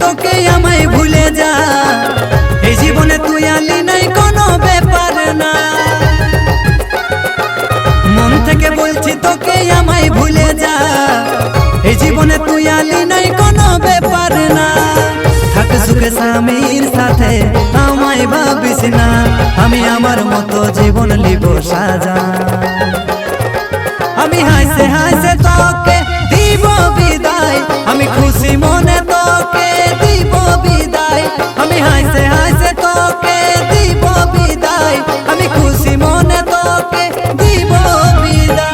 তোকে আমায় ভুলে যা, এই জীবনে তুই আলি নাই কোনো ব্যাপার না। মন থেকে বলছি তোকে আমায় ভুলে যা, এই জীবনে তুই আলি নাই কোনো ব্যাপার না। থাক সুখে স্বামীর সাথে আমায় ভাবিস না, আমি আমার মতো জীবন লিব সাজা। আমি হাসে হাসে তোকে দিব বিদায়, আমি খুশি মনে তোকে দিব বিদায়। আমি হাসে হাসে তোকে দিব বিদায়, আমি খুশি মনে তোকে দিব বিদায়।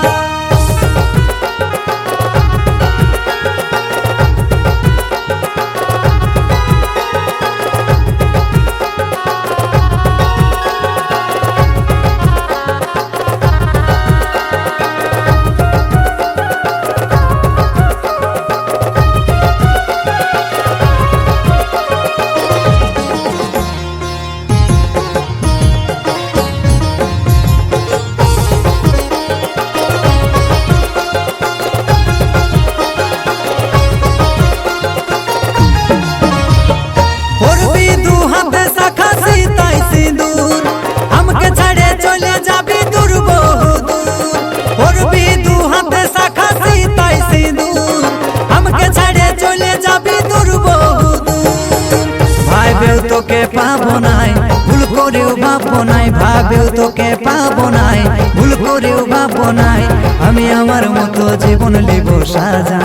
তোকে পাবো নাই ভুল করেও ভাববো নাই, ভাবেও তোকে পাবো নাই ভুল করেও ভাববো নাই। আমি আমার মতো জীবন লিব সাজা।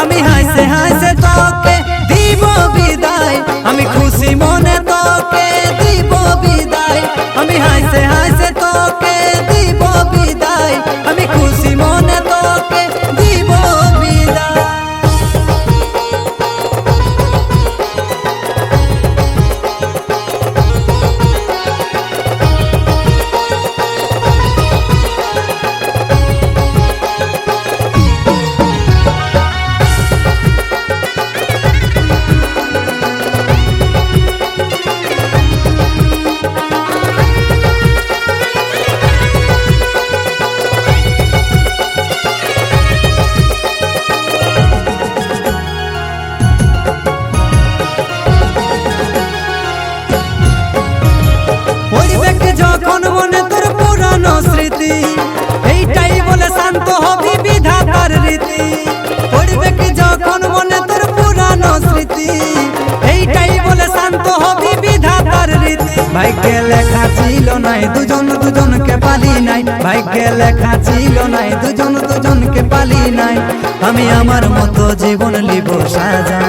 আমি হাসে হাসে তোকে দিব বিদায়, আমি খুশি মনে তোকে দিব বিদায়। আমি হাসে হাসে তোকে দিব বিদায়, আমি খুশি মনে তোকে দিব বিদায়। যখন মনে তোর পুরানো স্মৃতি, এইটাই বলে শান্ত হবি বিধাতার রীতি। পড়বে কি যখন মনে তোর পুরানো স্মৃতি, এইটাই বলে শান্ত হবি বিধাতার রীতি। ভাগ্যে লেখা ছিল নাই দুজন দুজনকে পালি নাই, ভাগ্যে লেখা ছিল নাই দুজন দুজনকে পালি নাই। আমি আমার মতো জীবন লিব সাজা।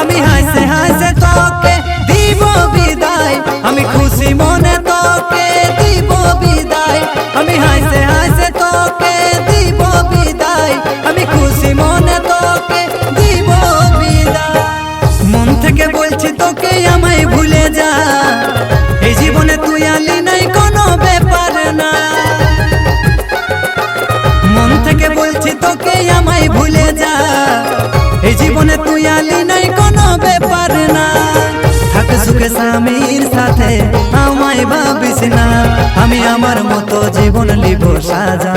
আমি হাসে হাসে তোকে দিব বিদায়, আমি খুশি মনে তোকে দিব বিদায়। আমি হাসে হাসে তোকে দিব বিদায়, আমি খুশি মনে তোকে দিব বিদায়। মন থেকে বলছি তোকে আমায় ভুলে যা, এই জীবনে তুই আলি নাই কোনো ব্যাপার না। মন থেকে বলছি তোকে আমায় ভুলে যা, এই জীবনে তুই আলি নাই কোনো ব্যাপার না। থাক সুখে স্বামীর সাথে আমায় ভাবিস না, আমি আমার মতো জীবন লিব সাজা।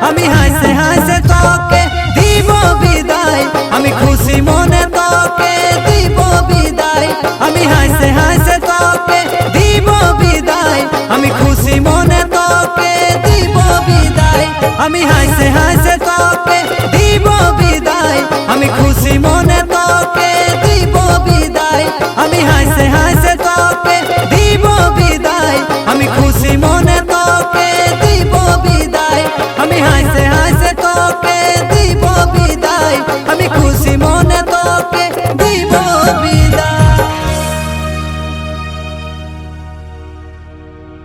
আমি হাসে হাসে তোকে দিব বিদায়, আমি খুশি মনে তোকে দিব বিদায়। আমি হাসে হাসে তোকে দিব বিদায়, আমি খুশি মনে তোকে দিব বিদায়। আমি হাসে হাসে তোকে দিব বিদায়, আমি খুশি মনে তোকে দিব বিদায়। আমি হাসে